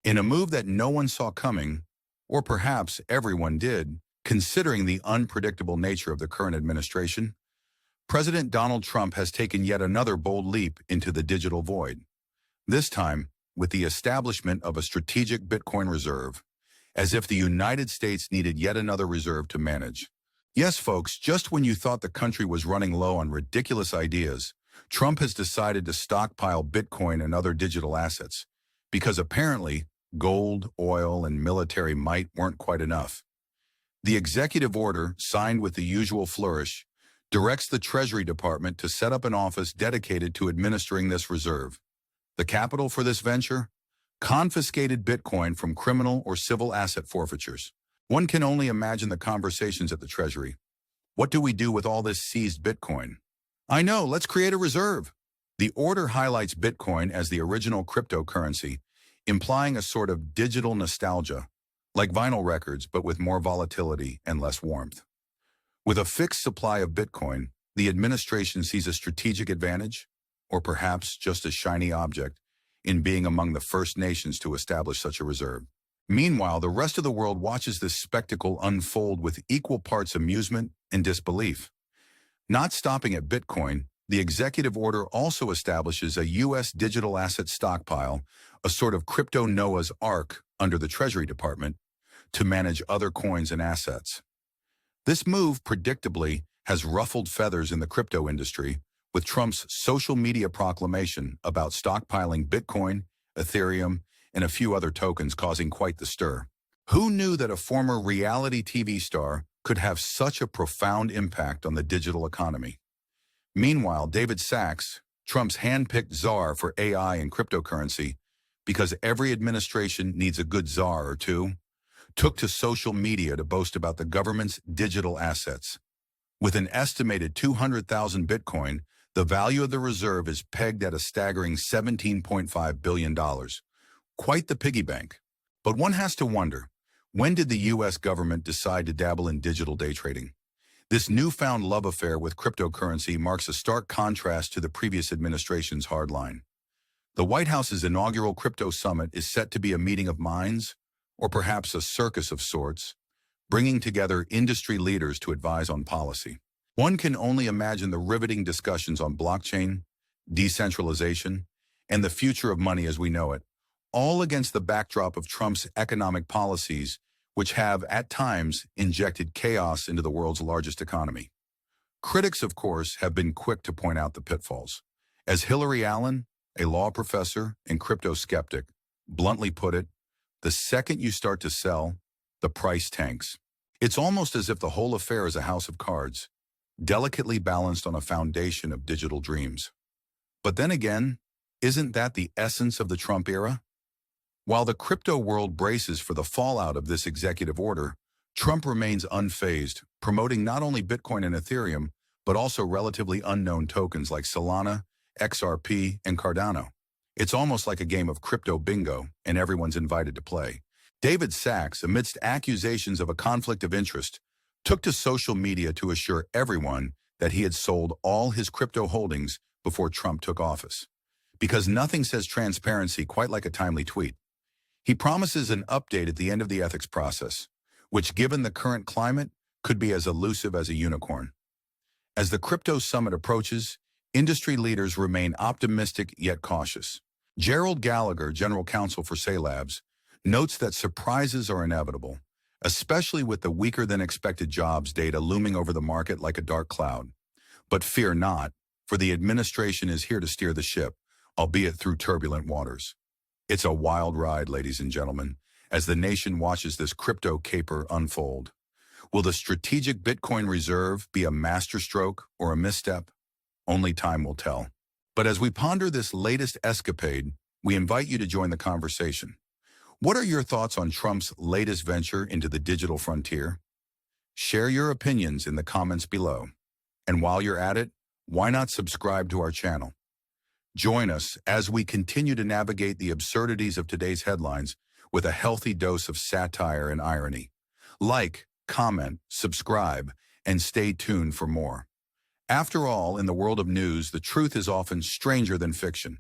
In a move that no one saw coming, or perhaps everyone did, considering the unpredictable nature of the current administration, President Donald Trump has taken yet another bold leap into the digital void, this time with the establishment of a strategic Bitcoin reserve, as if the United States needed yet another reserve to manage. Yes, folks, just when you thought the country was running low on ridiculous ideas, Trump has decided to stockpile Bitcoin and other digital assets, because apparently gold, oil, and military might weren't quite enough. The executive order, signed with the usual flourish, directs the Treasury Department to set up an office dedicated to administering this reserve. The capital for this venture? Confiscated Bitcoin from criminal or civil asset forfeitures. One can only imagine the conversations at the Treasury. What do we do with all this seized Bitcoin? I know, let's create a reserve. The order highlights Bitcoin as the original cryptocurrency, implying a sort of digital nostalgia, like vinyl records but with more volatility and less warmth. With a fixed supply of Bitcoin, the administration sees a strategic advantage, or perhaps just a shiny object, in being among the first nations to establish such a reserve. Meanwhile, the rest of the world watches this spectacle unfold with equal parts amusement and disbelief. Not stopping at Bitcoin, the executive order also establishes a U.S. digital asset stockpile, a sort of crypto Noah's Ark under the Treasury Department, to manage other coins and assets. This move, predictably, has ruffled feathers in the crypto industry, with Trump's social media proclamation about stockpiling Bitcoin, Ethereum, and a few other tokens causing quite the stir. Who knew that a former reality TV star could have such a profound impact on the digital economy? Meanwhile, David Sachs, Trump's hand-picked czar for AI and cryptocurrency, because every administration needs a good czar or two, took to social media to boast about the government's digital assets. With an estimated 200,000 Bitcoin, the value of the reserve is pegged at a staggering $17.5 billion. Quite the piggy bank. But one has to wonder, when did the U.S. government decide to dabble in digital day trading? This newfound love affair with cryptocurrency marks a stark contrast to the previous administration's hardline. The White House's inaugural crypto summit is set to be a meeting of minds, or perhaps a circus of sorts, bringing together industry leaders to advise on policy. One can only imagine the riveting discussions on blockchain, decentralization, and the future of money as we know it, all against the backdrop of Trump's economic policies, which have, at times, injected chaos into the world's largest economy. Critics, of course, have been quick to point out the pitfalls. As Hillary Allen, a law professor and crypto skeptic, bluntly put it, the second you start to sell, the price tanks. It's almost as if the whole affair is a house of cards, delicately balanced on a foundation of digital dreams. But then again, isn't that the essence of the Trump era? While the crypto world braces for the fallout of this executive order, Trump remains unfazed, promoting not only Bitcoin and Ethereum, but also relatively unknown tokens like Solana, XRP, and Cardano. It's almost like a game of crypto bingo, and everyone's invited to play. David Sachs, amidst accusations of a conflict of interest, took to social media to assure everyone that he had sold all his crypto holdings before Trump took office. Because nothing says transparency quite like a timely tweet. He promises an update at the end of the ethics process, which, given the current climate, could be as elusive as a unicorn. As the crypto summit approaches, industry leaders remain optimistic yet cautious. Gerald Gallagher, general counsel for Say Labs, notes that surprises are inevitable, especially with the weaker-than-expected jobs data looming over the market like a dark cloud. But fear not, for the administration is here to steer the ship, albeit through turbulent waters. It's a wild ride, ladies and gentlemen, as the nation watches this crypto caper unfold. Will the strategic Bitcoin reserve be a masterstroke or a misstep? Only time will tell. But as we ponder this latest escapade, we invite you to join the conversation. What are your thoughts on Trump's latest venture into the digital frontier? Share your opinions in the comments below. And while you're at it, why not subscribe to our channel? Join us as we continue to navigate the absurdities of today's headlines with a healthy dose of satire and irony. Like, comment, subscribe, and stay tuned for more. After all, in the world of news, the truth is often stranger than fiction.